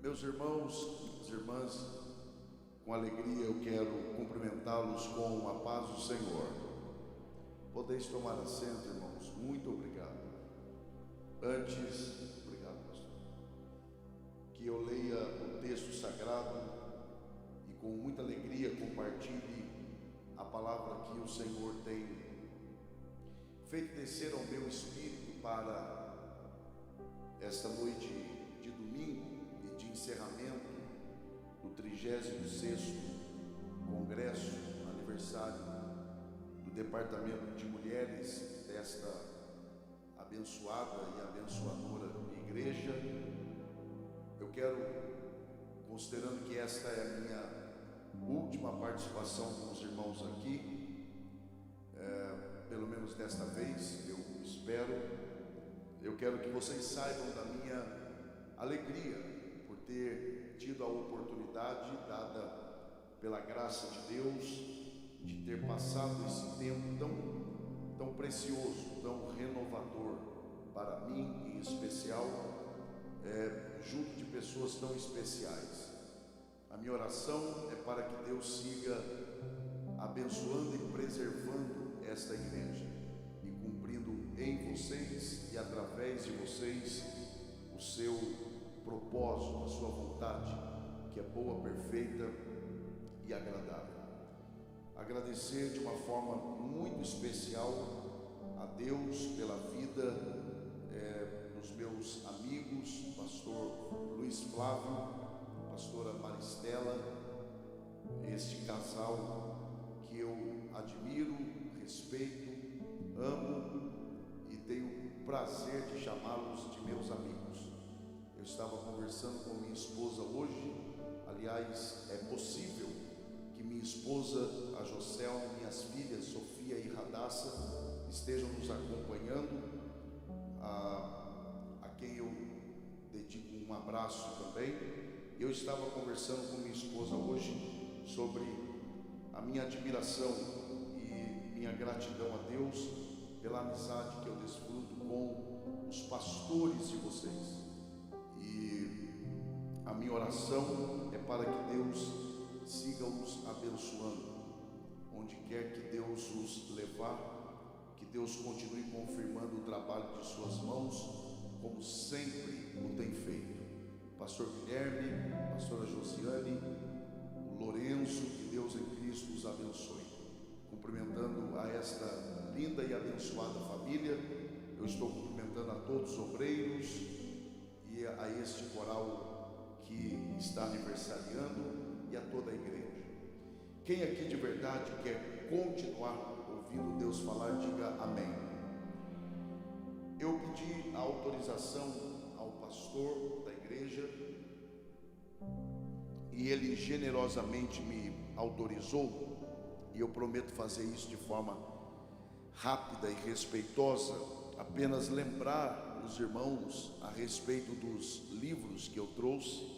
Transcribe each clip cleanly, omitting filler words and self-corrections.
Meus irmãos, as irmãs, com alegria eu quero cumprimentá-los com a paz do Senhor. Podeis tomar assento, irmãos. Muito obrigado. Obrigado, pastor, que eu leia o texto sagrado e com muita alegria compartilhe a palavra que o Senhor tem feito descer ao meu espírito para esta noite de domingo e de encerramento do 36º Congresso, aniversário do Departamento de Mulheres desta abençoada e abençoadora igreja. Eu quero, considerando que esta é a minha última participação com os irmãos aqui, pelo menos desta vez, eu espero, eu quero que vocês saibam da minha alegria por ter tido a oportunidade dada pela graça de Deus de ter passado esse tempo tão precioso, tão renovador para mim em especial, junto de pessoas tão especiais. A minha oração é para que Deus siga abençoando e preservando esta igreja e cumprindo em vocês e através de vocês o seu propósito, a sua vontade, que é boa, perfeita e agradável. Agradecer de uma forma muito especial a Deus pela vida dos meus amigos, pastor Luiz Flávio, pastora Maristela, este casal que eu admiro, respeito, amo e tenho o prazer de chamá-los de meus amigos. Eu estava conversando com minha esposa hoje, aliás, é possível que minha esposa, a Jocel, minhas filhas Sofia e Radassa estejam nos acompanhando, a quem eu dedico um abraço também. Eu estava conversando com minha esposa hoje sobre a minha admiração e minha gratidão a Deus pela amizade que eu desfruto com os pastores de vocês. E a minha oração é para que Deus siga os abençoando, onde quer que Deus os levar, que Deus continue confirmando o trabalho de suas mãos, como sempre o tem feito. Pastor Guilherme, pastora Josiane, o Lourenço, que Deus em Cristo os abençoe. Cumprimentando a esta linda e abençoada família, eu estou cumprimentando a todos os obreiros e a este coral que está aniversariando e a toda a igreja. Quem aqui de verdade quer continuar ouvindo Deus falar, diga amém. Eu pedi a autorização ao pastor da igreja e ele generosamente me autorizou, e eu prometo fazer isso de forma rápida e respeitosa, apenas lembrar os irmãos a respeito dos livros que eu trouxe.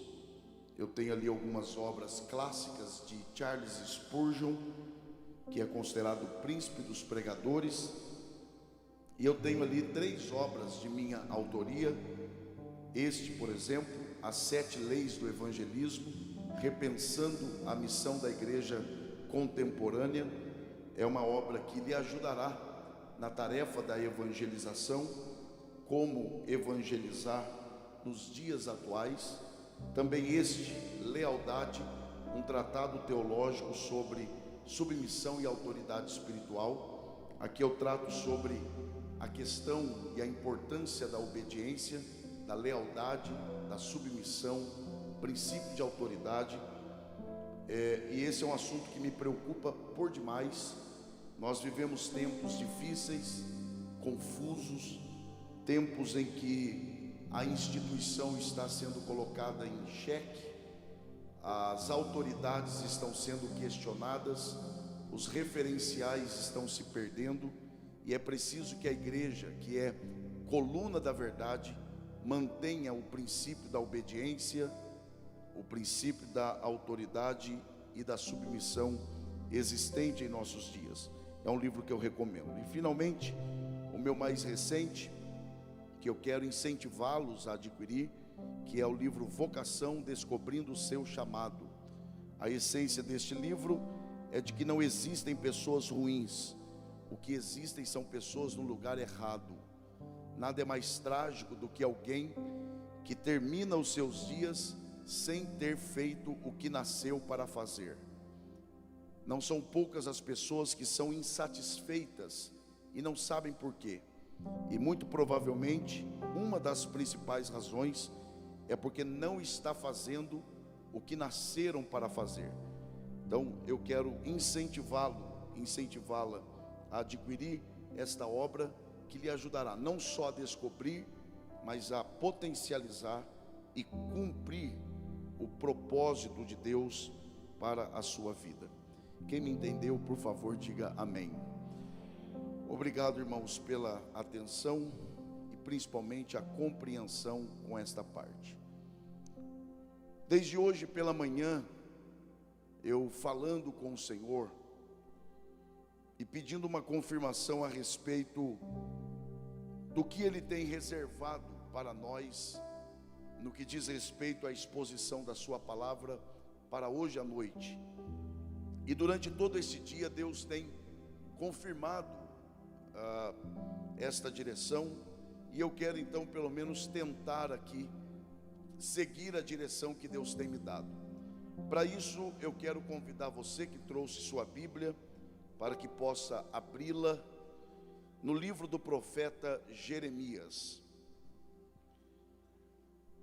Eu tenho ali algumas obras clássicas de Charles Spurgeon, que é considerado o príncipe dos pregadores, e eu tenho ali 3 obras de minha autoria. Este, por exemplo, As 7 Leis do Evangelismo, repensando a missão da igreja contemporânea, é uma obra que lhe ajudará na tarefa da evangelização, como evangelizar nos dias atuais. Também este, Lealdade, um tratado teológico sobre submissão e autoridade espiritual. Aqui eu trato sobre a questão e a importância da obediência, da lealdade, da submissão, princípio de autoridade. E esse é um assunto que me preocupa por demais. Nós vivemos tempos difíceis, confusos, tempos em que a instituição está sendo colocada em xeque, as autoridades estão sendo questionadas, os referenciais estão se perdendo, e é preciso que a igreja, que é coluna da verdade, mantenha o princípio da obediência, o princípio da autoridade e da submissão existente em nossos dias. É um livro que eu recomendo. E finalmente, o meu mais recente, que eu quero incentivá-los a adquirir, que é o livro Vocação, Descobrindo o Seu Chamado. A essência deste livro é de que não existem pessoas ruins, o que existem são pessoas no lugar errado. Nada é mais trágico do que alguém que termina os seus dias sem ter feito o que nasceu para fazer. Não são poucas as pessoas que são insatisfeitas e não sabem por quê. E muito provavelmente, uma das principais razões é porque não está fazendo o que nasceram para fazer. Então, eu quero incentivá-la a adquirir esta obra que lhe ajudará não só a descobrir, mas a potencializar e cumprir o propósito de Deus para a sua vida. Quem me entendeu, por favor, diga amém. Obrigado, irmãos, pela atenção e principalmente a compreensão com esta parte. Desde hoje pela manhã, eu falando com o Senhor e pedindo uma confirmação a respeito do que Ele tem reservado para nós, no que diz respeito à exposição da sua palavra para hoje à noite. E durante todo esse dia Deus tem confirmado esta direção, e eu quero então pelo menos tentar aqui seguir a direção que Deus tem me dado. Para isso eu quero convidar você que trouxe sua Bíblia para que possa abri-la no livro do profeta Jeremias.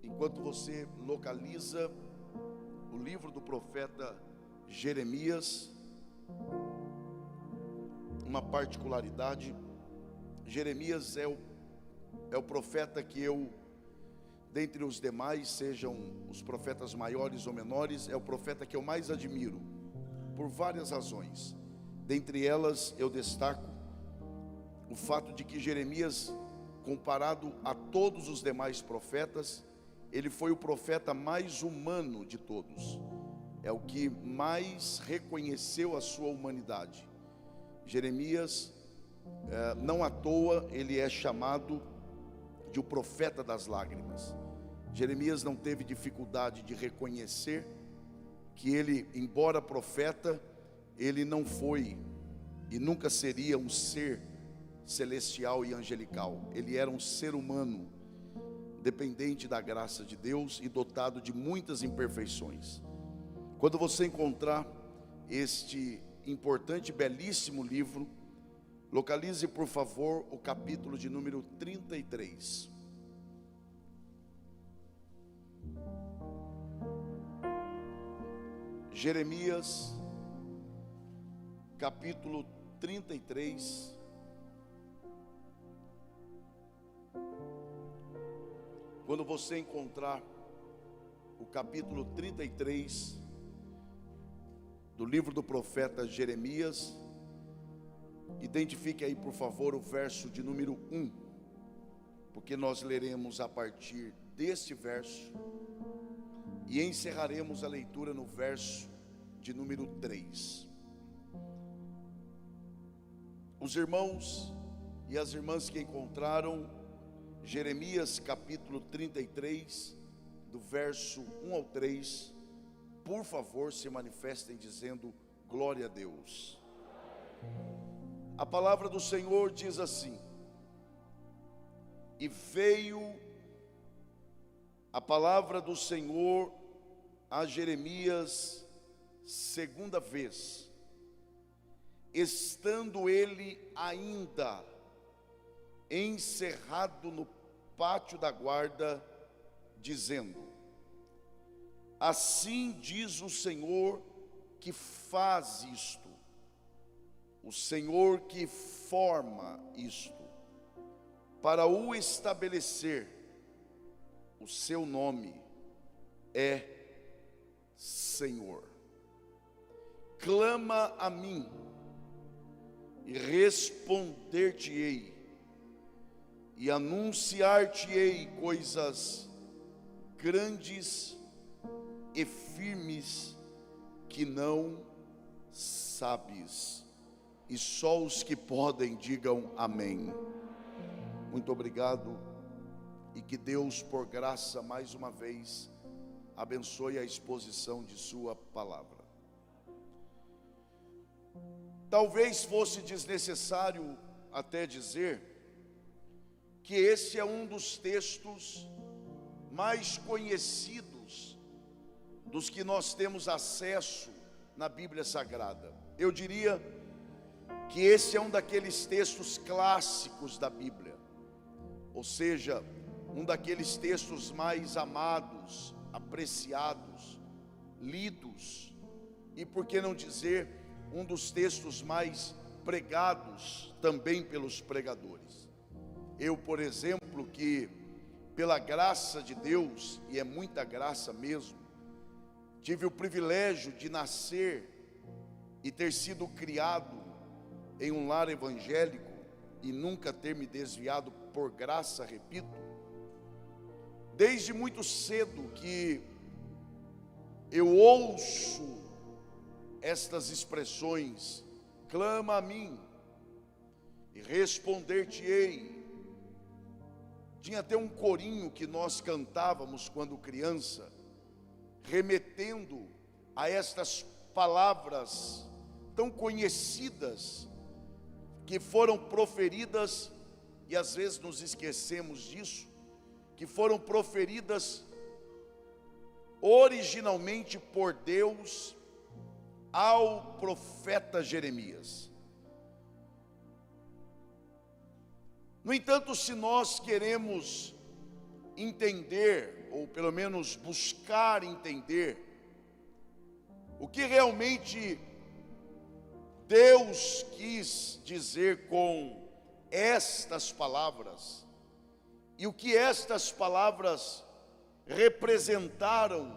Enquanto você localiza o livro do profeta Jeremias, uma particularidade: Jeremias é o profeta que eu, dentre os demais, sejam os profetas maiores ou menores, é o profeta que eu mais admiro, por várias razões. Dentre elas eu destaco o fato de que Jeremias, comparado a todos os demais profetas, ele foi o profeta mais humano de todos. É o que mais reconheceu a sua humanidade. Jeremias, não à toa, ele é chamado de o profeta das lágrimas. Jeremias não teve dificuldade de reconhecer que ele, embora profeta, ele não foi e nunca seria um ser celestial e angelical. Ele era um ser humano, dependente da graça de Deus e dotado de muitas imperfeições. Quando você encontrar este importante e belíssimo livro, localize por favor o capítulo de número 33. Jeremias, capítulo 33. Quando você encontrar o capítulo 33 do livro do profeta Jeremias, identifique aí por favor o verso de número 1, porque nós leremos a partir deste verso e encerraremos a leitura no verso de número 3. Os irmãos e as irmãs que encontraram Jeremias capítulo 33, do verso 1 ao 3, por favor se manifestem dizendo glória a Deus. A palavra do Senhor diz assim: e veio a palavra do Senhor a Jeremias segunda vez, estando ele ainda encerrado no pátio da guarda, dizendo: assim diz o Senhor que faz isto, o Senhor que forma isto, para o estabelecer. O seu nome é Senhor. Clama a mim e responder-te-ei, e anunciar-te-ei coisas grandes e firmes que não sabes. E só os que podem digam amém. Muito obrigado. e que Deus, por graça, mais uma vez, abençoe a exposição de sua palavra. Talvez fosse desnecessário até dizer que esse é um dos textos mais conhecidos dos que nós temos acesso na Bíblia Sagrada. Eu diria que esse é um daqueles textos clássicos da Bíblia, ou seja, um daqueles textos mais amados, apreciados, lidos, e por que não dizer, um dos textos mais pregados também pelos pregadores. Eu, por exemplo, que pela graça de Deus, e é muita graça mesmo, tive o privilégio de nascer e ter sido criado em um lar evangélico e nunca ter me desviado, por graça, repito. Desde muito cedo que eu ouço estas expressões: clama a mim e responder-te-ei. Tinha até um corinho que nós cantávamos quando criança, remetendo a estas palavras tão conhecidas que foram proferidas, e às vezes nos esquecemos disso, que foram proferidas originalmente por Deus ao profeta Jeremias. No entanto, se nós queremos entender, ou pelo menos buscar entender, o que realmente Deus quis dizer com estas palavras, e o que estas palavras representaram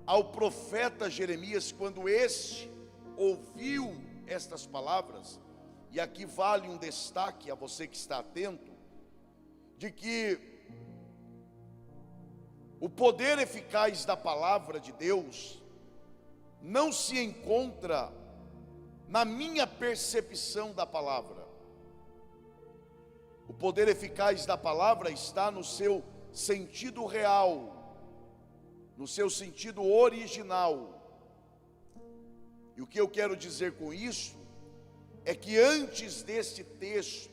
ao profeta Jeremias quando este ouviu estas palavras, e aqui vale um destaque a você que está atento, de que o poder eficaz da palavra de Deus não se encontra na minha percepção da palavra. O poder eficaz da palavra está no seu sentido real, no seu sentido original. E o que eu quero dizer com isso é que antes deste texto,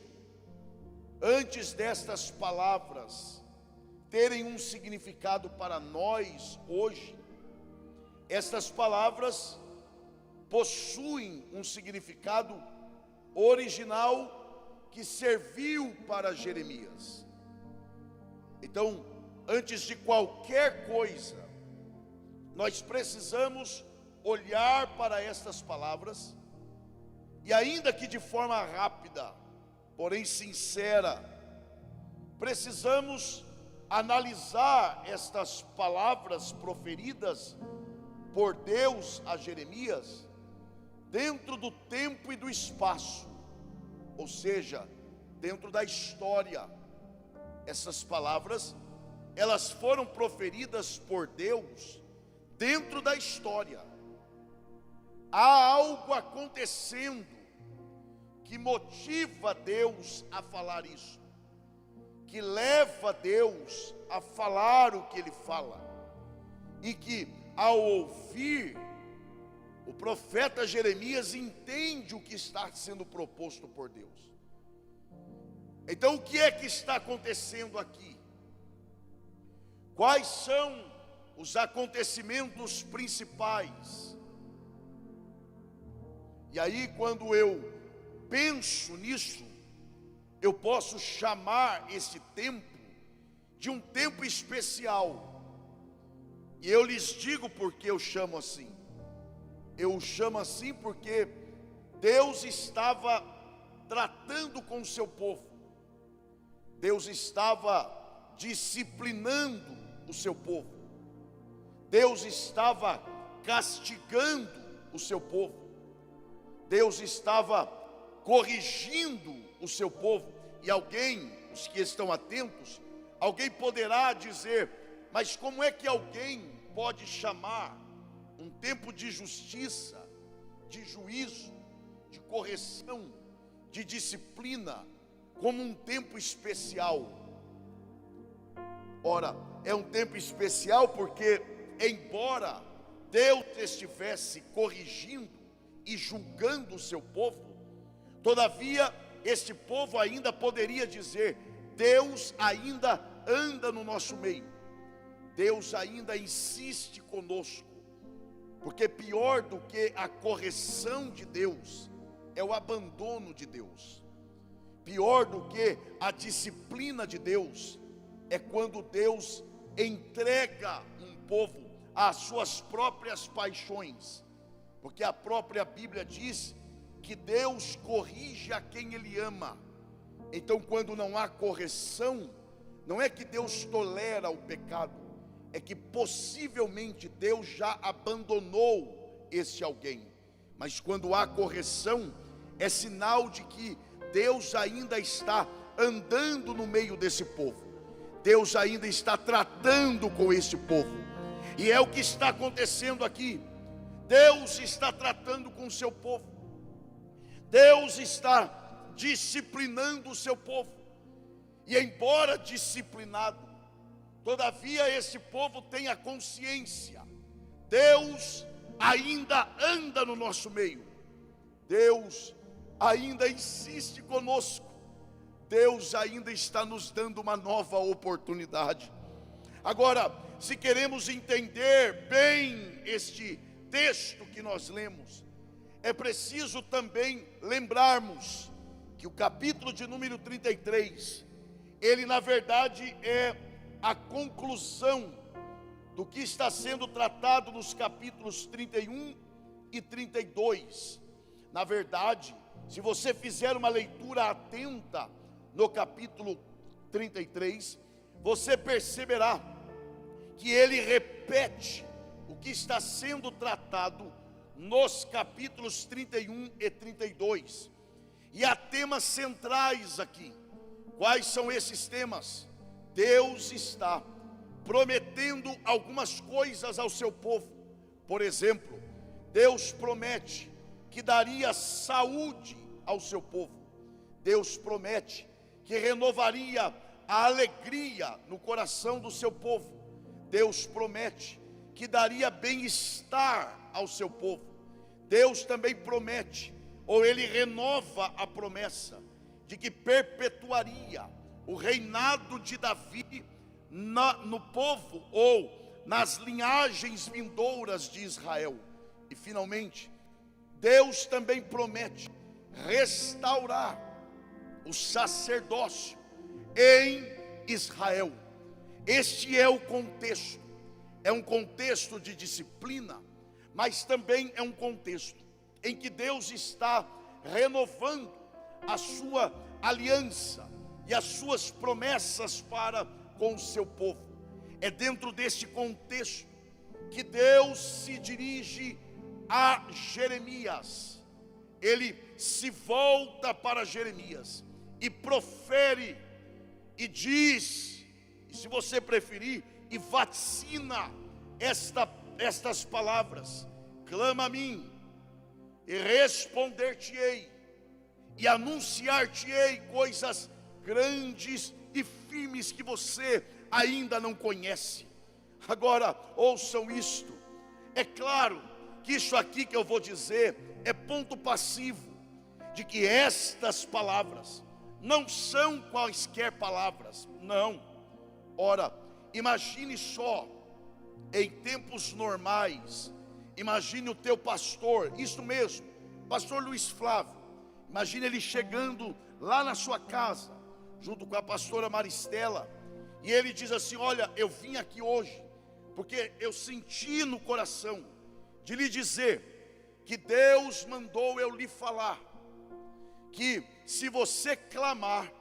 antes destas palavras terem um significado para nós hoje, estas palavras possuem um significado original que serviu para Jeremias. Então, antes de qualquer coisa, nós precisamos olhar para estas palavras, e ainda que de forma rápida, porém sincera, precisamos analisar estas palavras proferidas por Deus a Jeremias dentro do tempo e do espaço, ou seja, dentro da história. Essas palavras, elas foram proferidas por Deus dentro da história. Há algo acontecendo que motiva Deus a falar isso, que leva Deus a falar o que Ele fala, e que ao ouvir, o profeta Jeremias entende o que está sendo proposto por Deus. Então, o que é que está acontecendo aqui? Quais são os acontecimentos principais? E aí, quando eu penso nisso, eu posso chamar esse tempo de um tempo especial. E eu lhes digo porque eu chamo assim. Eu o chamo assim porque Deus estava tratando com o seu povo. Deus estava disciplinando o seu povo. Deus estava castigando o seu povo. Deus estava corrigindo o seu povo. E alguém, os que estão atentos, alguém poderá dizer: mas como é que alguém pode chamar um tempo de justiça, de juízo, de correção, de disciplina, como um tempo especial? Ora, é um tempo especial porque, embora Deus estivesse corrigindo e julgando o seu povo, todavia este povo ainda poderia dizer: Deus ainda anda no nosso meio, Deus ainda insiste conosco. Porque pior do que a correção de Deus é o abandono de Deus. Pior do que a disciplina de Deus é quando Deus entrega um povo às suas próprias paixões. Porque a própria Bíblia diz que Deus corrige a quem Ele ama. Então, quando não há correção, não é que Deus tolera o pecado, é que possivelmente Deus já abandonou esse alguém. Mas quando há correção, é sinal de que Deus ainda está andando no meio desse povo, Deus ainda está tratando com esse povo. E é o que está acontecendo aqui. Deus está tratando com o seu povo, Deus está disciplinando o seu povo. E embora disciplinado, todavia esse povo tem a consciência: Deus ainda anda no nosso meio, Deus ainda insiste conosco, Deus ainda está nos dando uma nova oportunidade. Agora, se queremos entender bem este texto que nós lemos, é preciso também lembrarmos que o capítulo de número 33, ele na verdade é a conclusão do que está sendo tratado nos capítulos 31 e 32. Na verdade, se você fizer uma leitura atenta no capítulo 33, você perceberá que ele repete o que está sendo tratado nos capítulos 31 e 32. E há temas centrais aqui. Quais são esses temas? Deus está prometendo algumas coisas ao seu povo. Por exemplo, Deus promete que daria saúde ao seu povo. Deus promete que renovaria a alegria no coração do seu povo. Deus promete que daria bem-estar ao seu povo. Deus também promete, ou ele renova a promessa, de que perpetuaria o reinado de Davi no povo, ou nas linhagens vindouras de Israel. E finalmente, Deus também promete restaurar o sacerdócio em Israel. Este é o contexto. É um contexto de disciplina, mas também é um contexto em que Deus está renovando a sua aliança e as suas promessas para com o seu povo. É dentro deste contexto que Deus se dirige a Jeremias. Ele se volta para Jeremias e profere e diz, e se você preferir, e vaticina estas palavras: clama a mim, e responder-te-ei, e anunciar-te-ei coisas grandes e firmes que você ainda não conhece. Agora, ouçam isto. É claro que isso aqui que eu vou dizer é ponto passivo de que estas palavras não são quaisquer palavras, não. Ora, imagine só, em tempos normais, imagine o teu pastor, isso mesmo, pastor Luiz Flávio, imagine ele chegando lá na sua casa, junto com a pastora Maristela, e ele diz assim: olha, eu vim aqui hoje, porque eu senti no coração de lhe dizer, que Deus mandou eu lhe falar, que se você clamar,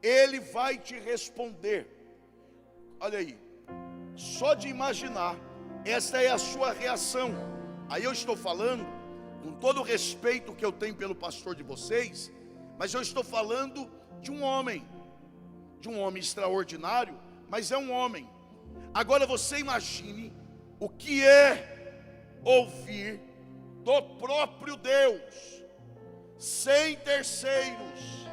Ele vai te responder. Olha aí, só de imaginar, esta é a sua reação. Aí eu estou falando, com todo o respeito que eu tenho pelo pastor de vocês, mas eu estou falando de um homem extraordinário, mas é um homem. Agora você imagine o que é ouvir do próprio Deus, sem terceiros,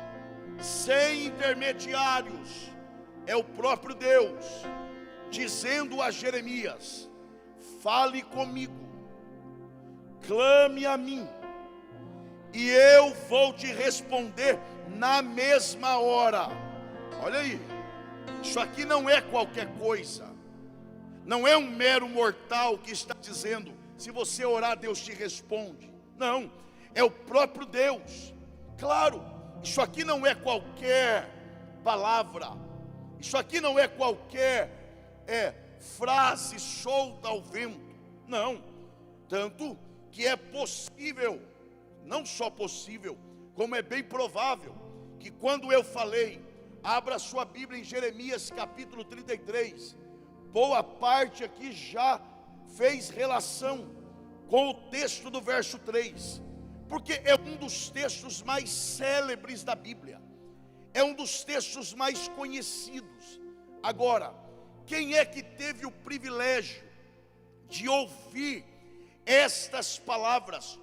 sem intermediários, é o próprio Deus dizendo a Jeremias: fale comigo, clame a mim, e eu vou te responder na mesma hora. Olha aí, isso aqui não é qualquer coisa, não é um mero mortal que está dizendo: se você orar, Deus te responde. Não, é o próprio Deus. Claro, isso aqui não é qualquer palavra, isso aqui não é qualquer frase solta ao vento. Não, tanto que é possível, não só possível, como é bem provável, que quando eu falei, abra sua Bíblia em Jeremias capítulo 33, boa parte aqui já fez relação com o texto do verso 3, porque é um dos textos mais célebres da Bíblia, é um dos textos mais conhecidos. Agora, quem é que teve o privilégio de ouvir estas palavras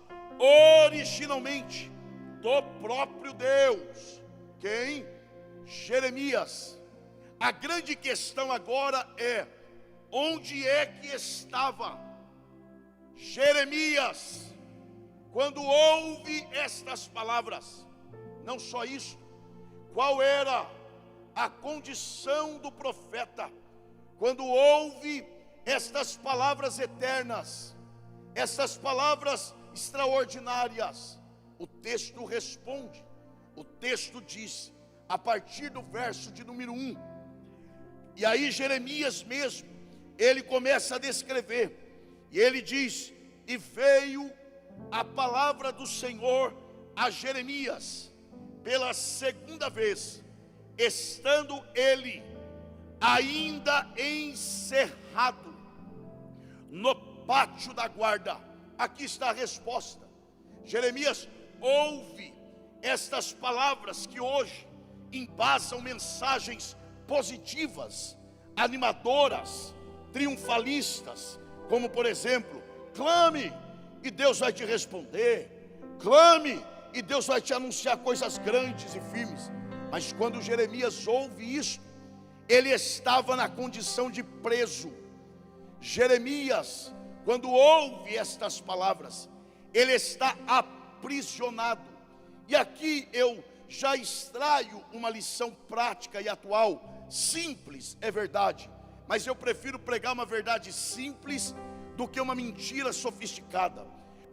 originalmente do próprio Deus? Quem? Jeremias. A grande questão agora é: onde é que estava Jeremias quando ouve estas palavras? Não só isso, qual era a condição do profeta quando ouve estas palavras eternas, estas palavras extraordinárias? O texto responde, o texto diz, a partir do verso de número 1, e aí Jeremias mesmo, ele começa a descrever, e ele diz: e veio a palavra do Senhor a Jeremias pela segunda vez, estando ele ainda encerrado no pátio da guarda. Aqui está a resposta. Jeremias ouve estas palavras que hoje embasam mensagens positivas, animadoras, triunfalistas, como por exemplo: clame e Deus vai te responder, clame e Deus vai te anunciar coisas grandes e firmes. Mas quando Jeremias ouve isso, ele estava na condição de preso. Jeremias, quando ouve estas palavras, ele está aprisionado. E aqui eu já extraio uma lição prática e atual, simples, é verdade, mas eu prefiro pregar uma verdade simples do que uma mentira sofisticada.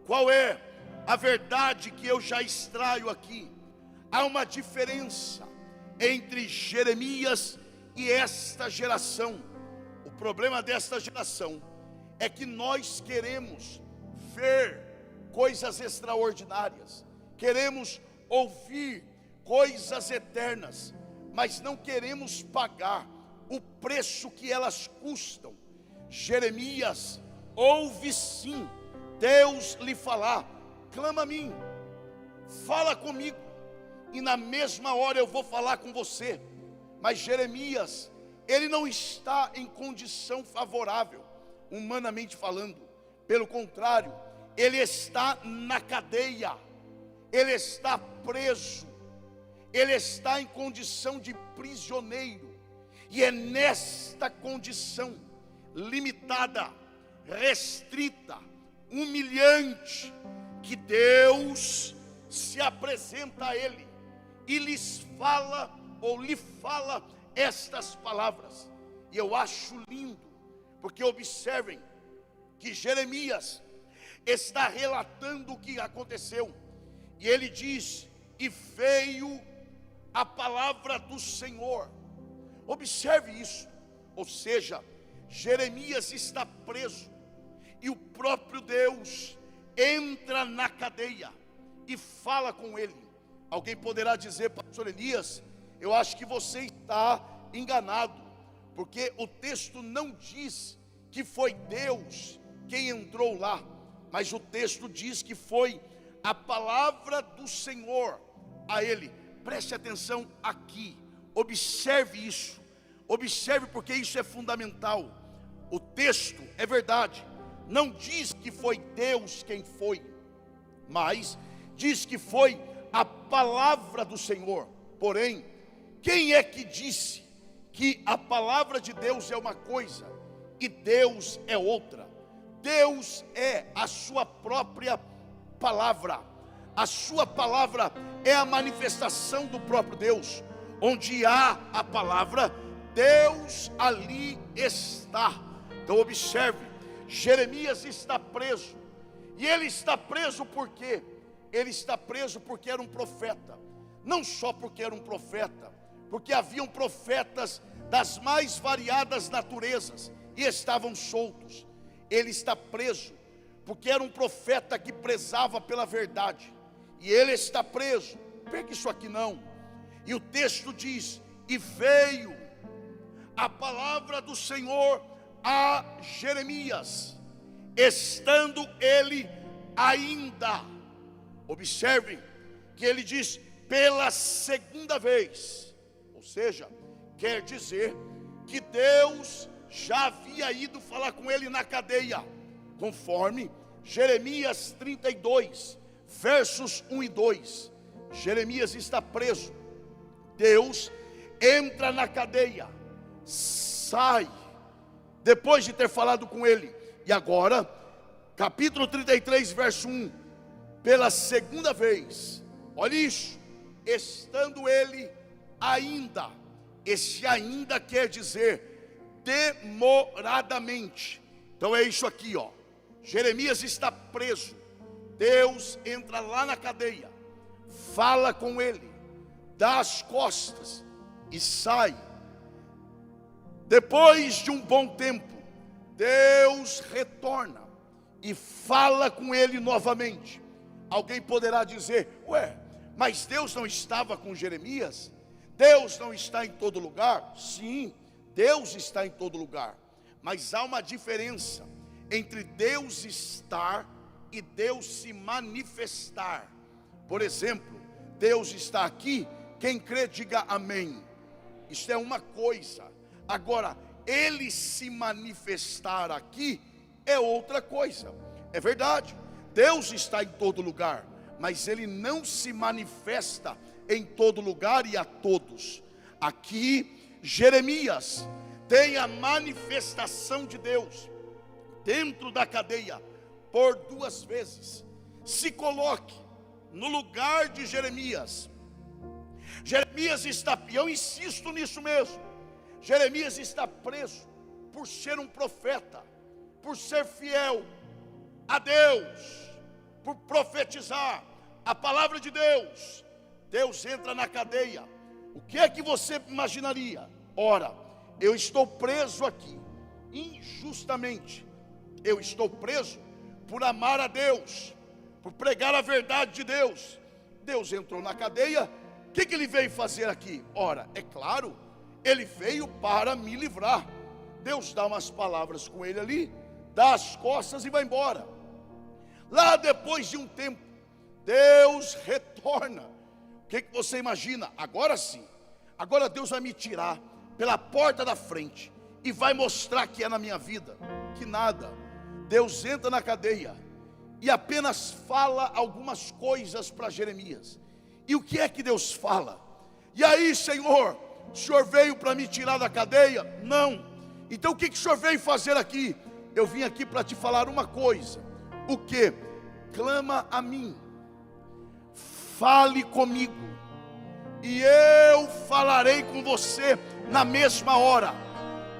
Qual é a verdade que eu já extraio aqui? Há uma diferença entre Jeremias e esta geração. O problema desta geração é que nós queremos ver coisas extraordinárias, queremos ouvir coisas eternas, mas não queremos pagar o preço que elas custam. Jeremias ouve sim Deus lhe falar: clama a mim, fala comigo, e na mesma hora eu vou falar com você. Mas Jeremias, ele não está em condição favorável, humanamente falando. Pelo contrário, ele está na cadeia, ele está preso, ele está em condição de prisioneiro. E é nesta condição limitada, restrita, humilhante, que Deus se apresenta a ele e lhes fala, ou lhe fala estas palavras. E eu acho lindo, porque observem que Jeremias está relatando o que aconteceu, e ele diz: e veio a palavra do Senhor. Observe isso, ou seja, Jeremias está preso, e o próprio Deus entra na cadeia e fala com ele. Alguém poderá dizer: pastor Elias, eu acho que você está enganado, porque o texto não diz que foi Deus quem entrou lá, mas o texto diz que foi a palavra do Senhor a ele. Preste atenção aqui, observe isso, observe, porque isso é fundamental. O texto, é verdade, não diz que foi Deus quem foi, mas diz que foi a palavra do Senhor. Porém, quem é que disse que a palavra de Deus é uma coisa e Deus é outra. Deus é a sua própria palavra. A sua palavra é a manifestação do próprio Deus. Onde há a palavra, Deus ali está. Então observe, Jeremias está preso. E ele está preso por quê? Ele está preso porque era um profeta. Não só porque era um profeta, porque haviam profetas das mais variadas naturezas e estavam soltos. Ele está preso porque era um profeta que prezava pela verdade. E ele está preso. Pega isso aqui não. E o texto diz: e veio a palavra do Senhor a Jeremias, estando ele ainda. Observem que ele diz pela segunda vez. Ou seja, quer dizer que Deus já havia ido falar com ele na cadeia, conforme Jeremias 32, versos 1 e 2. Jeremias está preso. Deus entra na cadeia, sai, depois de ter falado com ele. E agora, capítulo 33, verso 1. Pela segunda vez, olha isso, estando ele ainda. Esse ainda quer dizer demoradamente. Então é isso aqui, ó. Jeremias está preso. Deus entra lá na cadeia, fala com ele, dá as costas e sai. Depois de um bom tempo, Deus retorna e fala com ele novamente. Alguém poderá dizer: ué, mas Deus não estava com Jeremias? Deus não está em todo lugar? Sim, Deus está em todo lugar. Mas há uma diferença entre Deus estar e Deus se manifestar. Por exemplo, Deus está aqui, quem crê diga amém. Isso é uma coisa. Agora, Ele se manifestar aqui é outra coisa. É verdade, Deus está em todo lugar, mas Ele não se manifesta em todo lugar e a todos. Aqui, Jeremias tem a manifestação de Deus dentro da cadeia por duas vezes. Se coloque no lugar de Jeremias. Jeremias está, e eu insisto nisso mesmo, Jeremias está preso por ser um profeta, por ser fiel a Deus, por profetizar a palavra de Deus. Deus entra na cadeia. O que é que você imaginaria? Ora, eu estou preso aqui injustamente. Eu estou preso por amar a Deus, por pregar a verdade de Deus. Deus entrou na cadeia. O que ele veio fazer aqui? Ora, é claro, ele veio para me livrar. Deus dá umas palavras com ele ali, dá as costas e vai embora. Lá depois de um tempo, Deus retorna. O que você imagina? Agora sim, agora Deus vai me tirar pela porta da frente e vai mostrar que é na minha vida. Que nada. Deus entra na cadeia e apenas fala algumas coisas para Jeremias. E o que é que Deus fala? E aí, Senhor, o Senhor veio para me tirar da cadeia? Não. Então o que o Senhor veio fazer aqui? Eu vim aqui para te falar uma coisa. O que? Clama a mim, fale comigo, e eu falarei com você na mesma hora,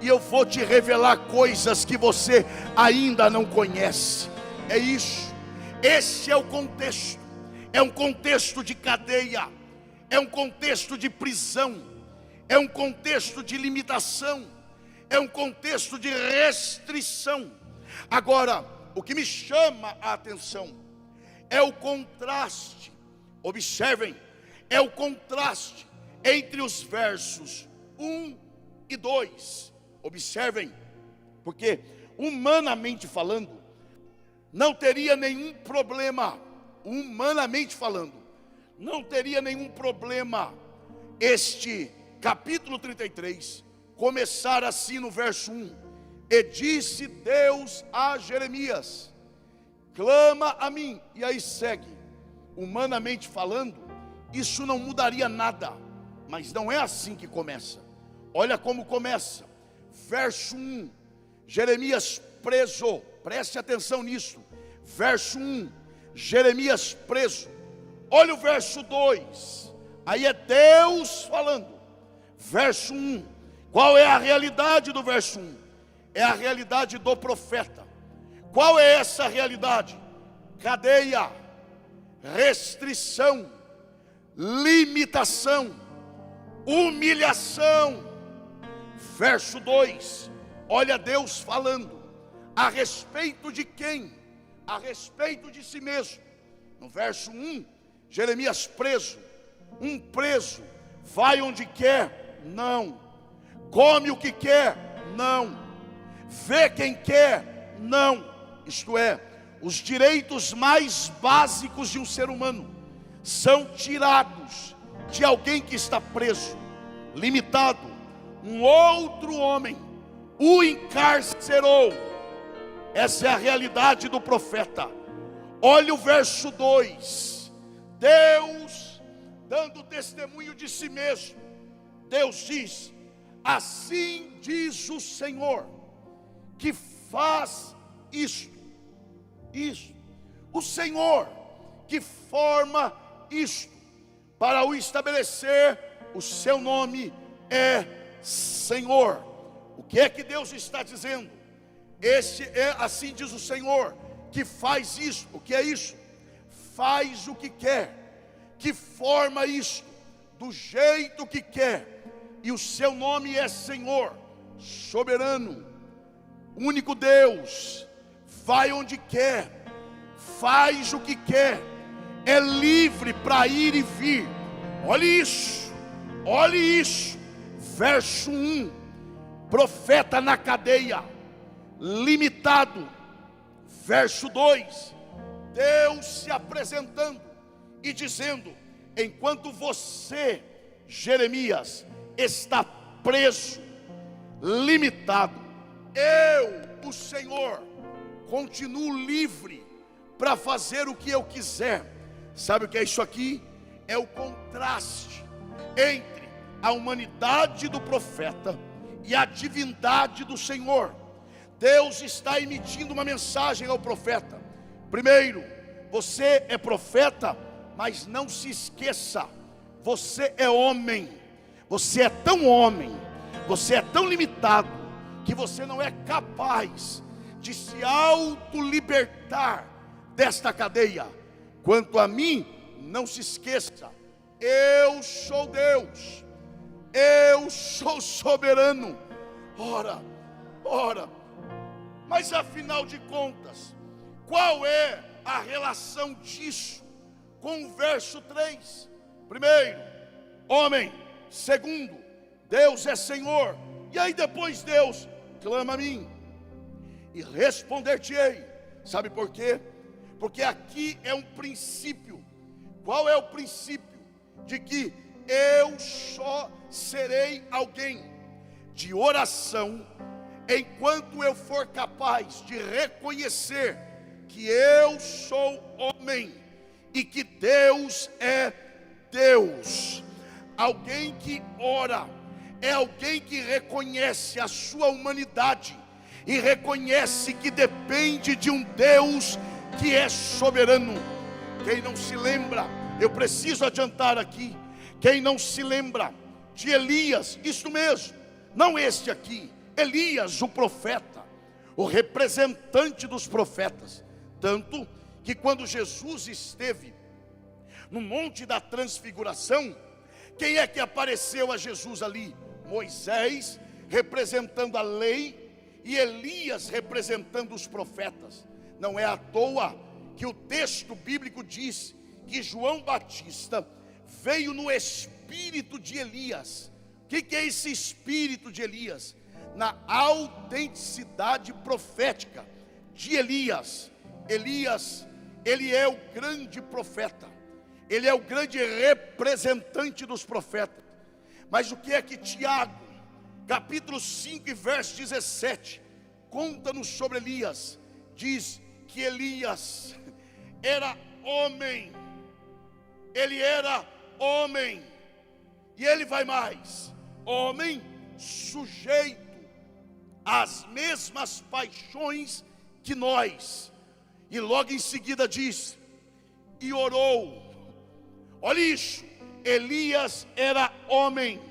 e eu vou te revelar coisas que você ainda não conhece. É isso, esse é o contexto. É um contexto de cadeia, é um contexto de prisão, é um contexto de limitação, é um contexto de restrição. Agora, o que me chama a atenção é o contraste. Observem, é o contraste entre os versos 1 e 2. Observem, porque humanamente falando, não teria nenhum problema. Humanamente falando, não teria nenhum problema este capítulo 33 começar assim no verso 1. E disse Deus a Jeremias: clama a mim. E aí segue. Humanamente falando, isso não mudaria nada, mas não é assim que começa. Olha como começa. Verso 1. Jeremias preso. Preste atenção nisso. Verso 1. Jeremias preso. Olha o verso 2. Aí é Deus falando. Verso 1. Qual é a realidade do verso 1? É a realidade do profeta. Qual é essa realidade? Cadeia, restrição, limitação, humilhação. Verso 2. Olha Deus falando. A respeito de quem? A respeito de si mesmo. No verso 1, Jeremias preso. Um preso vai onde quer? Não. Come o que quer? Não. Vê quem quer? Não. Isto é, os direitos mais básicos de um ser humano são tirados de alguém que está preso, limitado. Um outro homem o encarcerou. Essa é a realidade do profeta. Olha o verso 2. Deus dando testemunho de si mesmo. Deus diz: assim diz o Senhor, que faz isto. O Senhor que forma isto para o estabelecer. O seu nome é Senhor. O que é que Deus está dizendo? Este é, assim diz o Senhor, que faz isso. O que é isso? Faz o que quer, que forma isto do jeito que quer. E o seu nome é Senhor, soberano, único Deus. Vai onde quer, faz o que quer, é livre para ir e vir. Olhe isso, olhe isso. Verso 1, profeta na cadeia, limitado. Verso 2, Deus se apresentando e dizendo: enquanto você, Jeremias, está preso, limitado, eu, o Senhor, continuo livre para fazer o que eu quiser. Sabe o que é isso aqui? É o contraste entre a humanidade do profeta e a divindade do Senhor. Deus está emitindo uma mensagem ao profeta. Primeiro, você é profeta, mas não se esqueça, você é homem. Você é tão homem, você é tão limitado, que você não é capaz de se auto-libertar desta cadeia. Quanto a mim, não se esqueça, eu sou Deus, eu sou soberano. Ora, mas afinal de contas, qual é a relação disso com o verso 3? Primeiro, homem. Segundo, Deus é Senhor. E aí depois Deus clama a mim e responder-te-ei. Sabe por quê? Porque aqui é um princípio. Qual é o princípio? De que eu só serei alguém de oração enquanto eu for capaz de reconhecer que eu sou homem e que Deus é Deus. Alguém que ora é alguém que reconhece a sua humanidade e reconhece que depende de um Deus que é soberano. Quem não se lembra, eu preciso adiantar aqui, quem não se lembra de Elias, isso mesmo, não este aqui, Elias, o profeta, o representante dos profetas. Tanto que quando Jesus esteve no Monte da Transfiguração, quem é que apareceu a Jesus ali? Moisés, representando a lei, e Elias, representando os profetas. Não é à toa que o texto bíblico diz que João Batista veio no espírito de Elias. O que é esse espírito de Elias? Na autenticidade profética de Elias. Elias, ele é o grande profeta, ele é o grande representante dos profetas. Mas o que é que Tiago, capítulo 5 e verso 17, conta-nos sobre Elias? Diz que Elias era homem, ele era homem, e ele vai mais, homem sujeito às mesmas paixões que nós. E logo em seguida diz: e orou. Olha isso, Elias era homem.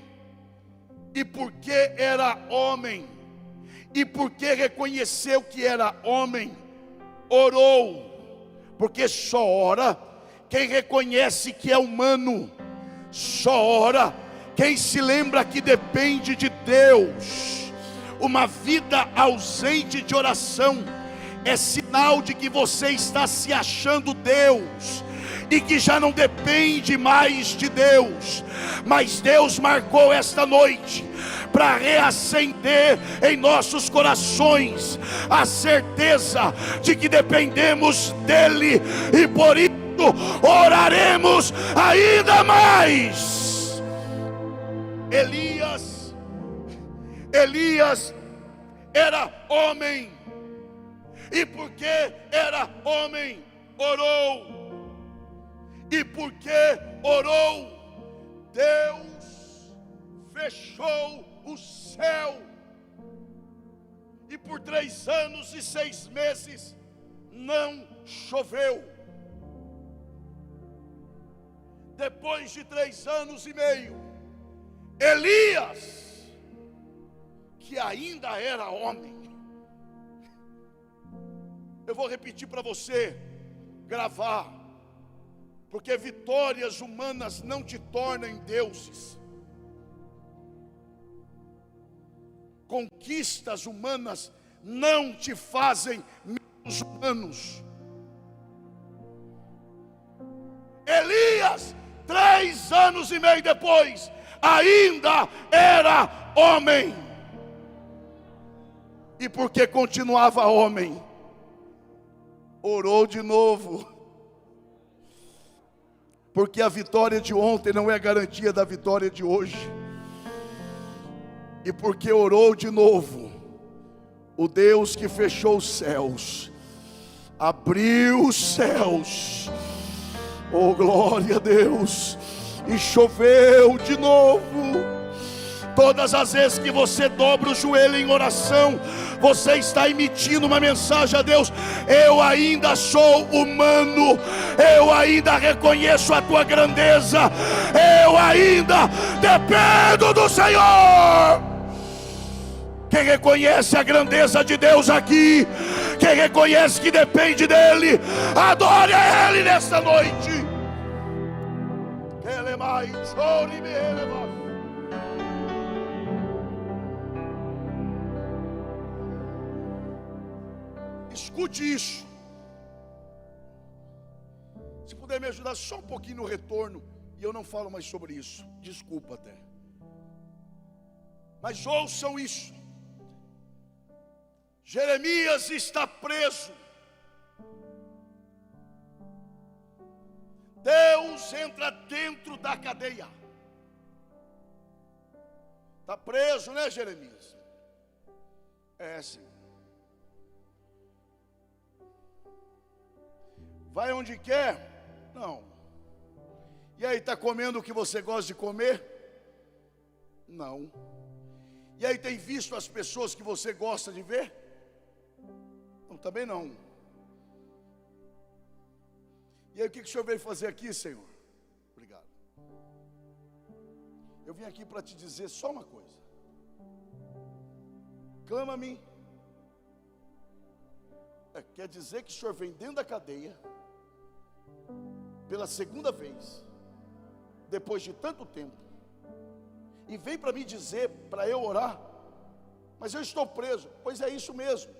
E porque era homem, e porque reconheceu que era homem, orou. Porque só ora quem reconhece que é humano. Só ora quem se lembra que depende de Deus. Uma vida ausente de oração é sinal de que você está se achando Deus e que já não depende mais de Deus. Mas Deus marcou esta noite para reacender em nossos corações a certeza de que dependemos dEle, e por isso oraremos ainda mais. Elias era homem, e porque era homem, orou. E porque orou, Deus fechou o céu, e por 3 anos e 6 meses não choveu. Depois de 3 anos e meio, Elias, que ainda era homem, eu vou repetir para você gravar, porque vitórias humanas não te tornam deuses. Conquistas humanas não te fazem menos humanos. Elias, 3 anos e meio depois, ainda era homem. E porque continuava homem, orou de novo. Porque a vitória de ontem não é garantia da vitória de hoje. E porque orou de novo, o Deus que fechou os céus, abriu os céus, oh glória a Deus, e choveu de novo. Todas as vezes que você dobra o joelho em oração, você está emitindo uma mensagem a Deus: eu ainda sou humano, eu ainda reconheço a tua grandeza, eu ainda dependo do Senhor. Quem reconhece a grandeza de Deus aqui, quem reconhece que depende dEle, adore a Ele nesta noite. Ele mais chore me eleva. Escute isso. Se puder me ajudar só um pouquinho no retorno, e eu não falo mais sobre isso, desculpa até, mas ouçam isso. Jeremias está preso. Deus entra dentro da cadeia. Está preso, né, Jeremias? É, sim. Vai onde quer? Não. E aí, está comendo o que você gosta de comer? Não. E aí, tem visto as pessoas que você gosta de ver? Não, também não. E aí, o que o Senhor veio fazer aqui, Senhor? Obrigado. Eu vim aqui para te dizer só uma coisa. Clama-me. Quer dizer que o Senhor vem dentro da cadeia pela segunda vez, depois de tanto tempo, e vem para me dizer, para eu orar, mas eu estou preso. Pois é isso mesmo.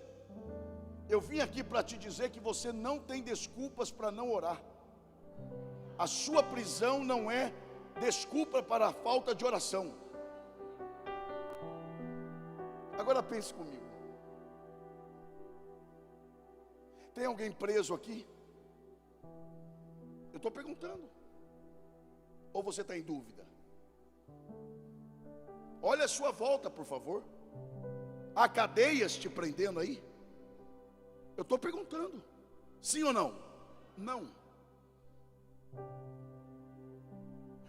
Eu vim aqui para te dizer que você não tem desculpas para não orar. A sua prisão não é desculpa para a falta de oração. Agora pense comigo. Tem alguém preso aqui? Eu estou perguntando. Ou você está em dúvida? Olha a sua volta, por favor. Há cadeias te prendendo aí? Eu estou perguntando. Sim ou não? Não.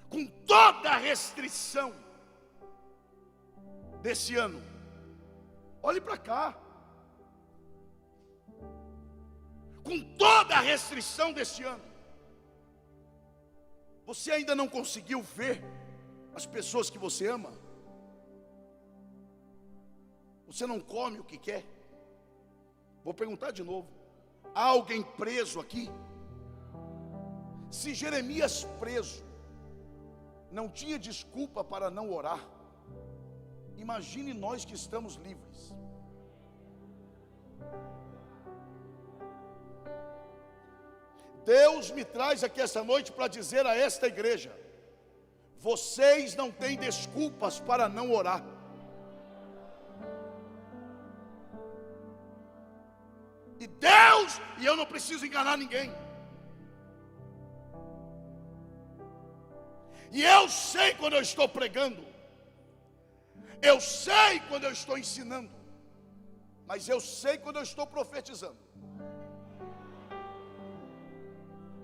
Com toda a restrição desse ano. Olhe para cá. Com toda a restrição desse ano, você ainda não conseguiu ver as pessoas que você ama? Você não come o que quer? Vou perguntar de novo: há alguém preso aqui? Se Jeremias preso não tinha desculpa para não orar, imagine nós que estamos livres. Deus me traz aqui essa noite para dizer a esta igreja: vocês não têm desculpas para não orar. E Deus, e eu não preciso enganar ninguém, e eu sei quando eu estou pregando, eu sei quando eu estou ensinando, mas eu sei quando eu estou profetizando.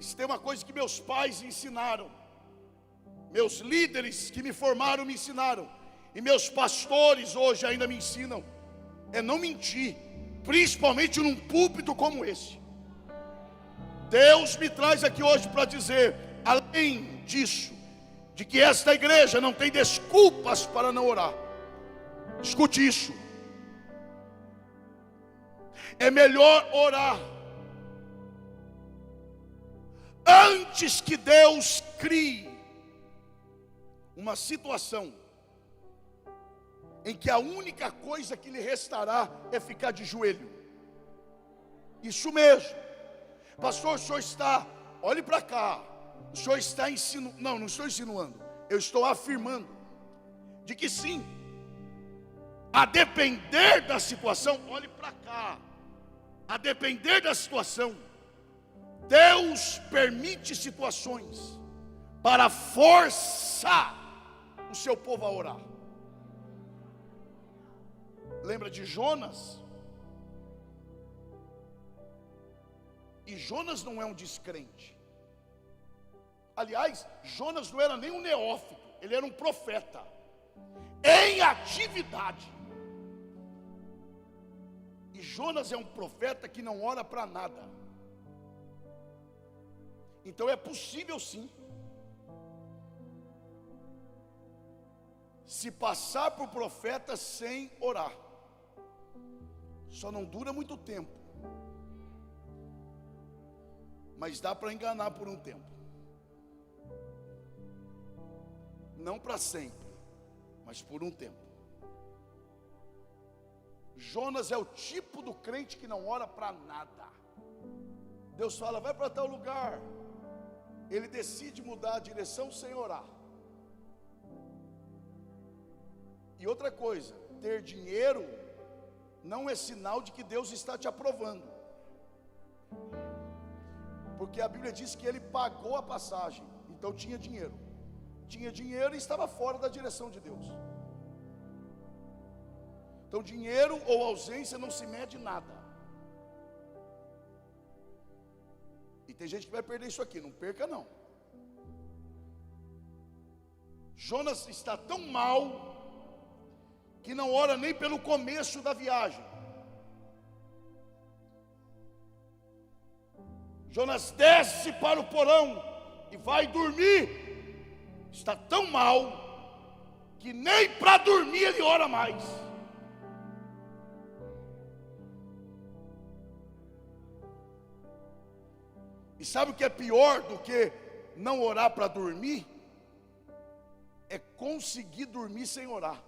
Se tem uma coisa que meus pais ensinaram, meus líderes que me formaram me ensinaram, e meus pastores hoje ainda me ensinam, é não mentir, principalmente num púlpito como esse. Deus me traz aqui hoje para dizer, além disso, de que esta igreja não tem desculpas para não orar. Escute isso: é melhor orar antes que Deus crie uma situação em que a única coisa que lhe restará é ficar de joelho. Isso mesmo. Pastor, o senhor está, olhe para cá, o senhor está insinuando, não estou insinuando, eu estou afirmando, de que sim, a depender da situação, olhe para cá, a depender da situação, Deus permite situações para forçar o seu povo a orar. Lembra de Jonas? E Jonas não é um descrente. Aliás, Jonas não era nem um neófito, ele era um profeta em atividade. E Jonas é um profeta que não ora para nada. Então é possível sim se passar por profeta sem orar. Só não dura muito tempo, mas dá para enganar por um tempo. Não para sempre, mas por um tempo. Jonas é o tipo do crente que não ora para nada. Deus fala, vai para tal lugar, ele decide mudar a direção sem orar. E outra coisa, ter dinheiro não é sinal de que Deus está te aprovando, porque a Bíblia diz que ele pagou a passagem, então tinha dinheiro e estava fora da direção de Deus. Então dinheiro ou ausência não se mede nada. E tem gente que vai perder isso aqui, não perca não. Jonas está tão mal que não ora nem pelo começo da viagem. Jonas desce para o porão e vai dormir. Está tão mal que nem para dormir ele ora mais. E sabe o que é pior do que não orar para dormir? É conseguir dormir sem orar.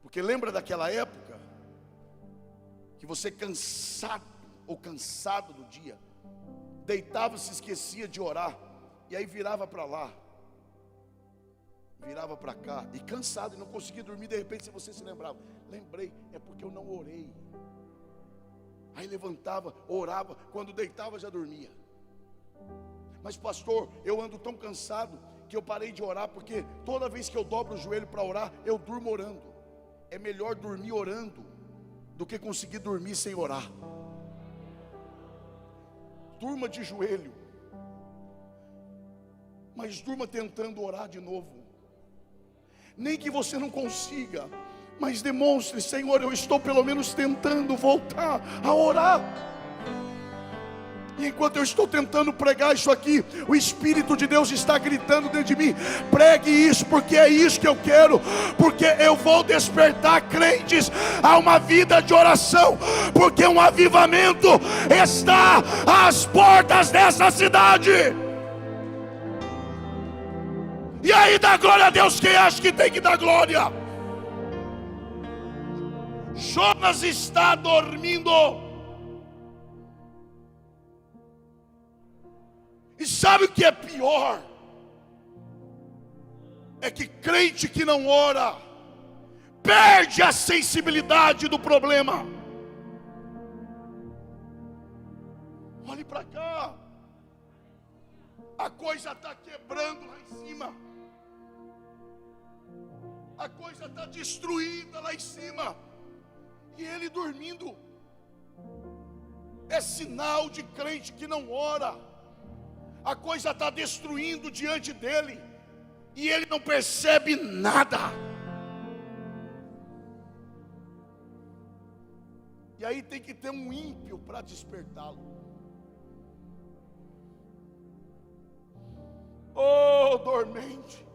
Porque lembra daquela época que você cansado do dia, deitava e se esquecia de orar, e aí virava para lá, virava para cá, e cansado, e não conseguia dormir. De repente, se você se lembrava, lembrei, é porque eu não orei. Aí levantava, orava, quando deitava já dormia. Mas pastor, eu ando tão cansado que eu parei de orar, porque toda vez que eu dobro o joelho para orar, eu durmo orando. É melhor dormir orando do que conseguir dormir sem orar. Durma de joelho, mas durma tentando orar de novo. nem que você não consiga, mas demonstre: Senhor, eu estou pelo menos tentando voltar a orar. E enquanto eu estou tentando pregar isso aqui, o Espírito de Deus está gritando dentro de mim: pregue isso, porque é isso que eu quero, porque eu vou despertar crentes a uma vida de oração, porque um avivamento está às portas dessa cidade. E aí dá glória a Deus quem acha que tem que dar glória. Jonas está dormindo. E sabe o que é pior? É que crente que não ora perde a sensibilidade do problema. Olhe para cá. A coisa está quebrando lá em cima. A coisa está destruída lá em cima. E ele dormindo. É sinal de crente que não ora. A coisa está destruindo diante dele, e ele não percebe nada. E aí tem que ter um ímpio para despertá-lo. Oh, dormente,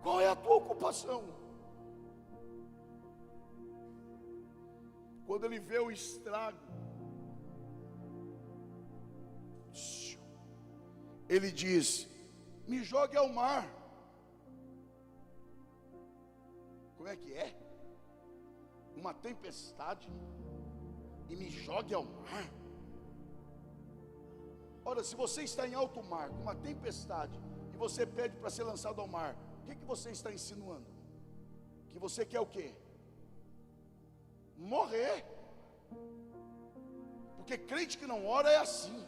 qual é a tua ocupação? Quando ele vê o estrago, ele diz: me jogue ao mar. Como é que é? Uma tempestade e me jogue ao mar? Ora, se você está em alto mar, com uma tempestade, e você pede para ser lançado ao mar, o que você está insinuando? Que você quer o quê? Morrer. Porque crente que não ora é assim.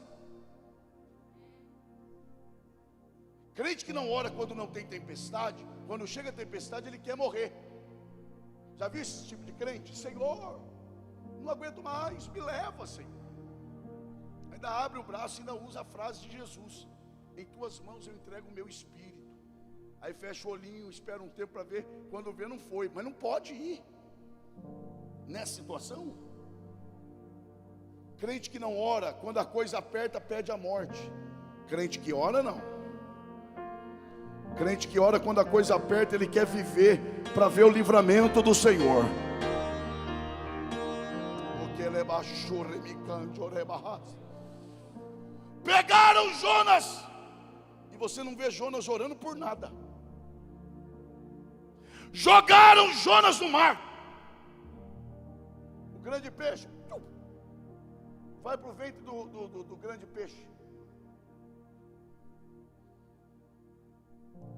Crente que não ora quando não tem tempestade, quando chega a tempestade ele quer morrer. Já viu esse tipo de crente? Senhor, não aguento mais, me leva, Senhor. Ainda abre o braço e ainda usa a frase de Jesus: em tuas mãos eu entrego o meu espírito. Aí fecha o olhinho, espera um tempo para ver, quando vê não foi. Mas não pode ir nessa situação. Crente que não ora, quando a coisa aperta, pede a morte. Crente que ora, não. Crente que ora, quando a coisa aperta, ele quer viver para ver o livramento do Senhor. Pegaram Jonas, e você não vê Jonas orando por nada. Jogaram Jonas no mar. O grande peixe vai para o ventre do grande peixe.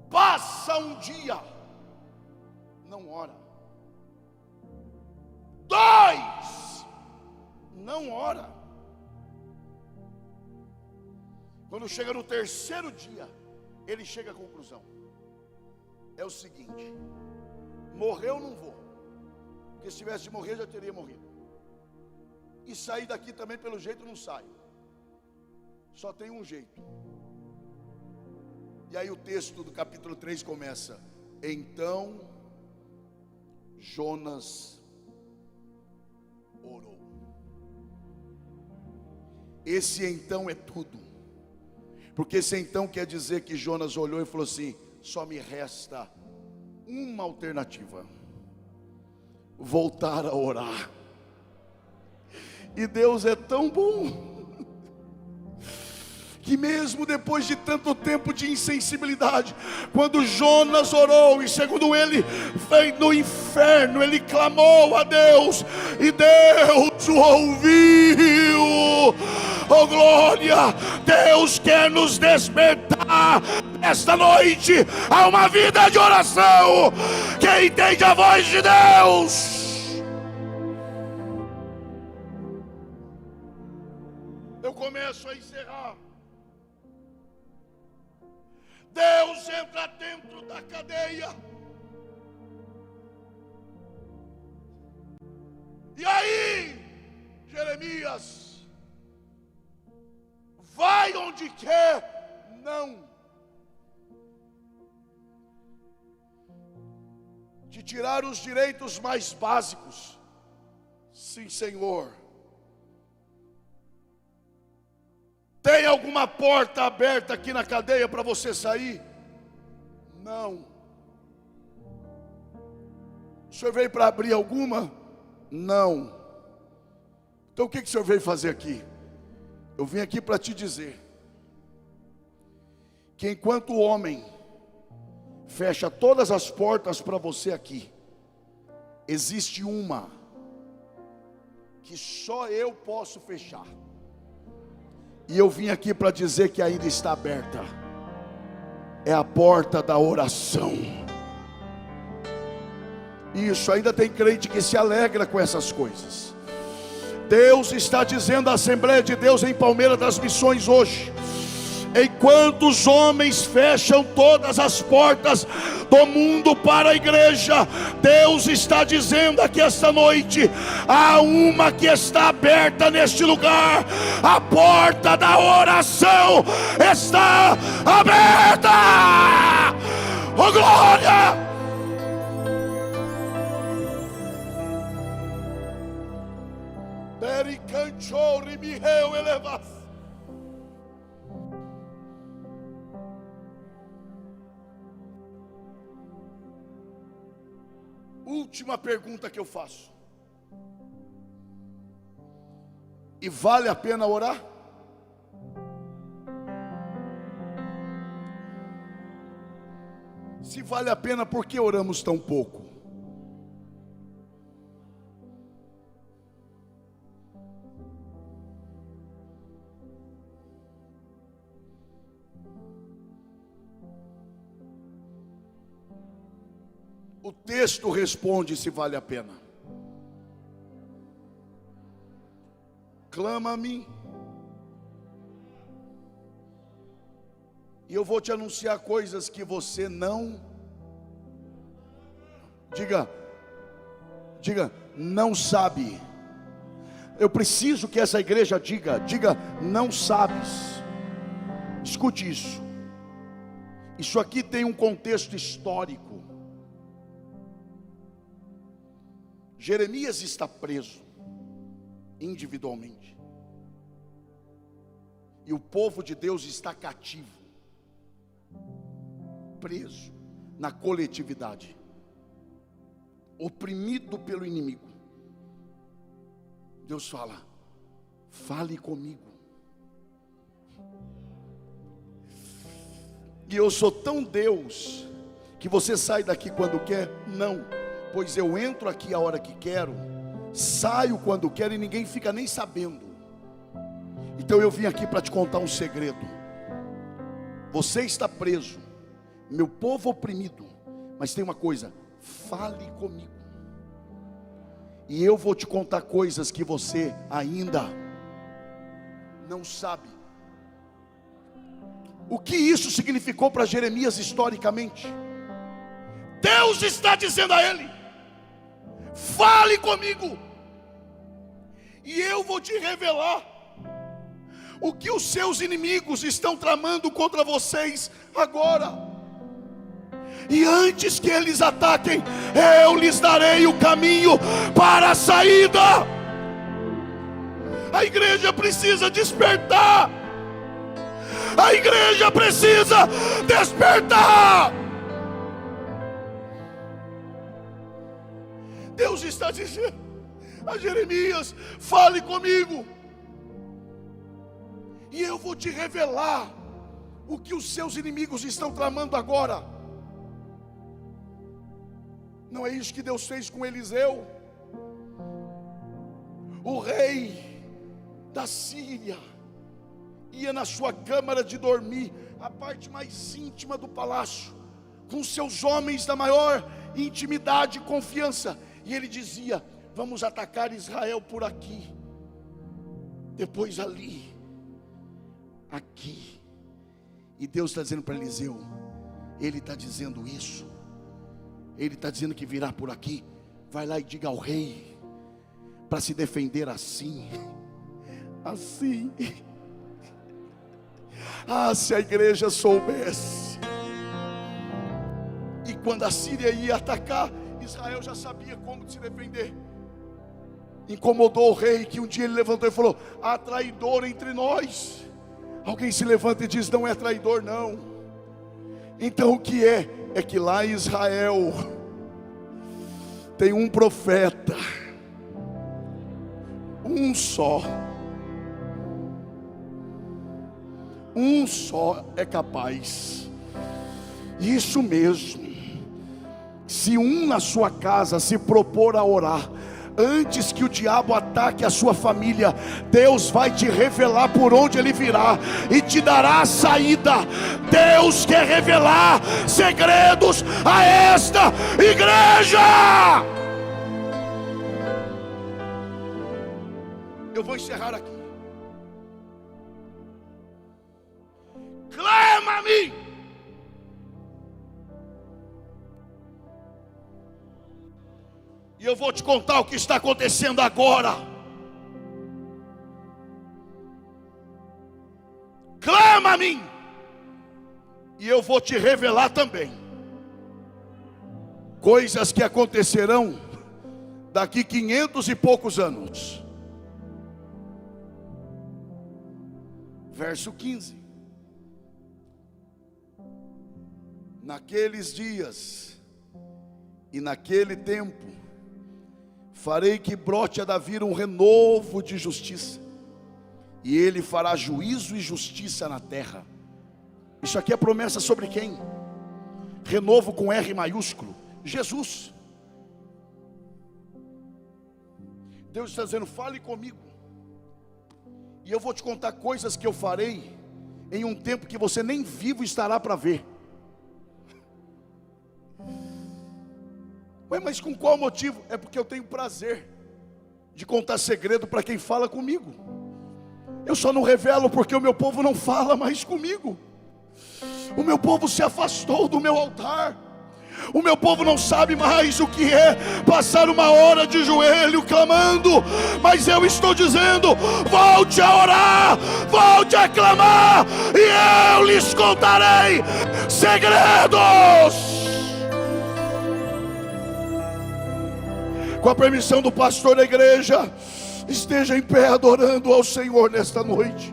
Passa um dia, não ora. 2, não ora. Quando chega no 3º dia, ele chega à conclusão: é o seguinte, morrer eu não vou, porque se tivesse de morrer já teria morrido. E sair daqui também pelo jeito não saio. Só tem um jeito. E aí o texto do capítulo 3 começa: então Jonas orou. Esse então é tudo. Porque esse então quer dizer que Jonas olhou e falou assim: só me resta uma alternativa: voltar a orar. E Deus é tão bom que mesmo depois de tanto tempo de insensibilidade, quando Jonas orou, e segundo ele, veio no inferno, ele clamou a Deus, e Deus o ouviu. Oh glória, Deus quer nos despertar esta noite a uma vida de oração. Quem entende a voz de Deus? Eu começo a encerrar. Deus entra dentro da cadeia. E aí, Jeremias, vai onde quer, não. de tirar os direitos mais básicos. Sim, Senhor. Tem alguma porta aberta aqui na cadeia para você sair? Não. O senhor veio para abrir alguma? Não. Então o que o senhor veio fazer aqui? Eu vim aqui para te dizer que enquanto o homem fecha todas as portas para você aqui, existe uma que só eu posso fechar. E eu vim aqui para dizer que ainda está aberta. É a porta da oração. Isso, ainda tem crente que se alegra com essas coisas. Deus está dizendo à Assembleia de Deus em Palmeira das Missões hoje: enquanto os homens fecham todas as portas do mundo para a igreja, Deus está dizendo aqui esta noite: há uma que está aberta neste lugar. A porta da oração está aberta. Oh glória! Última pergunta que eu faço: e vale a pena orar? Se vale a pena, por que oramos tão pouco? O texto responde se vale a pena. Clama a mim, e eu vou te anunciar coisas que você não. Diga, não sabe. Eu preciso que essa igreja diga, não sabes. Escute isso. Isso aqui tem um contexto histórico. Jeremias está preso individualmente, e o povo de Deus está cativo, preso na coletividade, oprimido pelo inimigo. Deus fala: fale comigo. E eu sou tão Deus que você sai daqui quando quer? Não. Pois eu entro aqui a hora que quero, saio quando quero e ninguém fica nem sabendo. Então eu vim aqui para te contar um segredo. Você está preso, meu povo oprimido, mas tem uma coisa: fale comigo, e eu vou te contar coisas que você ainda não sabe. O que isso significou para Jeremias historicamente? Deus está dizendo a ele: fale comigo, e eu vou te revelar o que os seus inimigos estão tramando contra vocês agora. E antes que eles ataquem, eu lhes darei o caminho para a saída. A igreja precisa despertar. A igreja precisa despertar. Deus está dizendo a Jeremias: fale comigo, e eu vou te revelar o que os seus inimigos estão tramando agora. Não é isso que Deus fez com Eliseu? O rei da Síria ia na sua câmara de dormir, a parte mais íntima do palácio, com seus homens da maior intimidade e confiança, e ele dizia: vamos atacar Israel por aqui, depois ali, aqui. E Deus está dizendo para Eliseu, ele está dizendo isso, ele está dizendo que virá por aqui. Vai lá e diga ao rei para se defender assim. Ah, se a igreja soubesse. E quando a Síria ia atacar, Israel já sabia como se defender. Incomodou o rei, que um dia ele levantou e falou: há traidor entre nós. Alguém se levanta e diz: não é traidor não. Então o que é? É que lá em Israel tem um profeta, um só é capaz. Isso mesmo. Se um na sua casa se propor a orar, antes que o diabo ataque a sua família, Deus vai te revelar por onde ele virá e te dará a saída. Deus quer revelar segredos a esta igreja. Eu vou encerrar aqui. Clama-me. E eu vou te contar o que está acontecendo agora. Clama a mim, e eu vou te revelar também coisas que acontecerão daqui 500 e poucos anos. Verso 15. Naqueles dias e naquele tempo farei que brote a Davi um renovo de justiça, e ele fará juízo e justiça na terra. Isso aqui é promessa sobre quem? Renovo com R maiúsculo, Jesus. Deus está dizendo: fale comigo, e eu vou te contar coisas que eu farei em um tempo que você nem vivo estará para ver. Ué, mas com qual motivo? É porque eu tenho prazer de contar segredo para quem fala comigo. Eu só não revelo porque o meu povo não fala mais comigo. O meu povo se afastou do meu altar. O meu povo não sabe mais o que é passar uma hora de joelho clamando. Mas eu estou dizendo: volte a orar, volte a clamar, e eu lhes contarei segredos. Com a permissão do pastor da igreja, esteja em pé adorando ao Senhor nesta noite.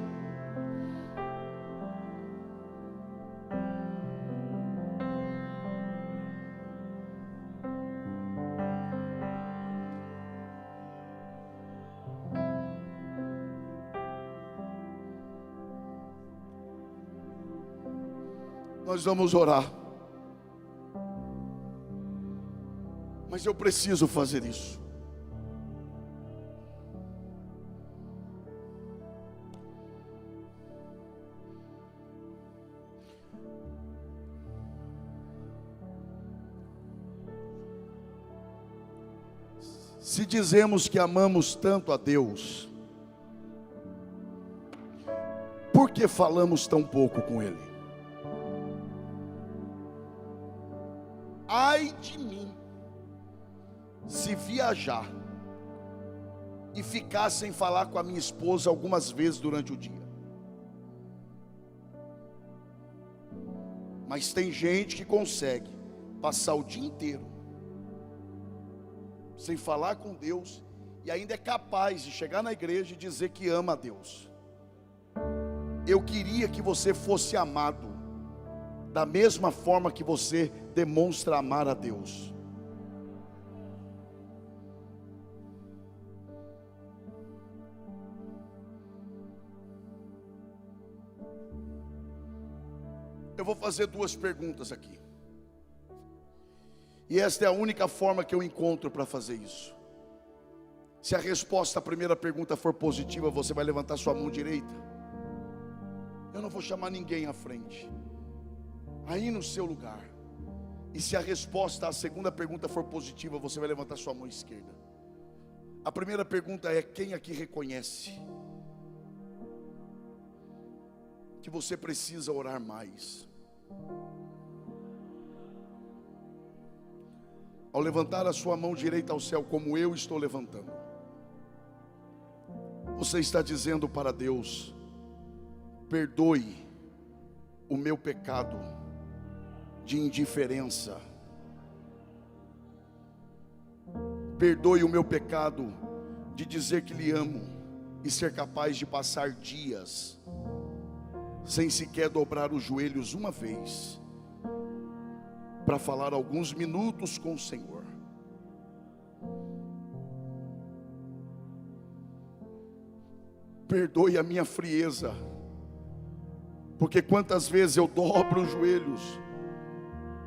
Nós vamos orar. Mas eu preciso fazer isso. Se dizemos que amamos tanto a Deus, por que falamos tão pouco com Ele? Ai de mim, se viajar e ficar sem falar com a minha esposa algumas vezes durante o dia. Mas tem gente que consegue passar o dia inteiro sem falar com Deus e ainda é capaz de chegar na igreja e dizer que ama a Deus. Eu queria que você fosse amado da mesma forma que você demonstra amar a Deus. Eu vou fazer duas perguntas aqui. E esta é a única forma que eu encontro para fazer isso. Se a resposta à primeira pergunta for positiva, você vai levantar sua mão direita. Eu não vou chamar ninguém à frente. Aí no seu lugar. E se a resposta à segunda pergunta for positiva, você vai levantar sua mão esquerda. A primeira pergunta é: quem aqui reconhece que você precisa orar mais? Ao levantar a sua mão direita ao céu, como eu estou levantando, você está dizendo para Deus: perdoe o meu pecado de indiferença. Perdoe o meu pecado de dizer que lhe amo e ser capaz de passar dias sem sequer dobrar os joelhos uma vez para falar alguns minutos com o Senhor. Perdoe a minha frieza, porque quantas vezes eu dobro os joelhos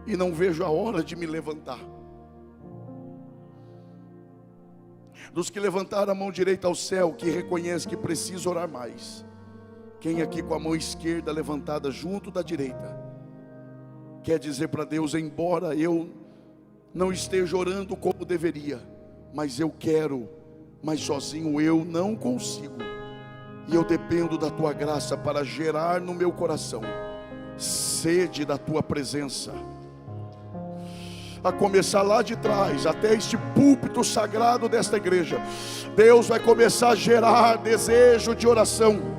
e não vejo a hora de me levantar. Dos que levantaram a mão direita ao céu, que reconhece que precisa orar mais. Quem aqui com a mão esquerda levantada junto da direita quer dizer para Deus: embora eu não esteja orando como deveria, mas eu quero, mas sozinho eu não consigo, e eu dependo da tua graça para gerar no meu coração sede da tua presença. A começar lá de trás, até este púlpito sagrado desta igreja, Deus vai começar a gerar desejo de oração.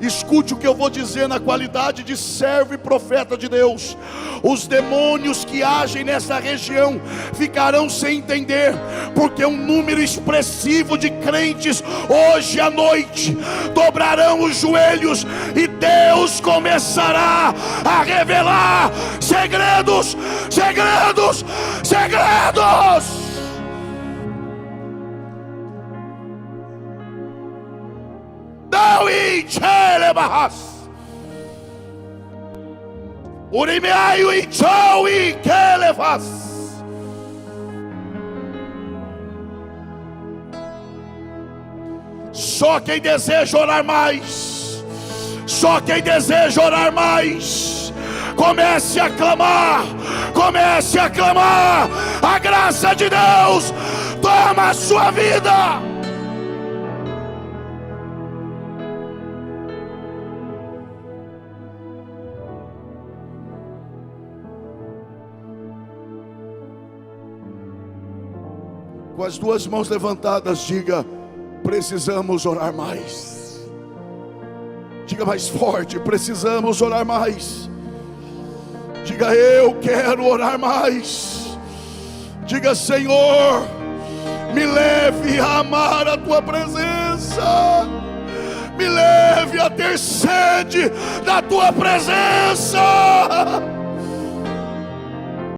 Escute o que eu vou dizer na qualidade de servo e profeta de Deus. Os demônios que agem nessa região ficarão sem entender, porque um número expressivo de crentes hoje à noite dobrarão os joelhos e Deus começará a revelar segredos, segredos, segredos. Só quem deseja orar mais, só quem deseja orar mais, comece a clamar, comece a clamar. A graça de Deus toma a sua vida. Com as duas mãos levantadas, diga: precisamos orar mais. Diga mais forte: precisamos orar mais. Diga: eu quero orar mais. Diga: Senhor, me leve a amar a tua presença, me leve a ter sede da tua presença.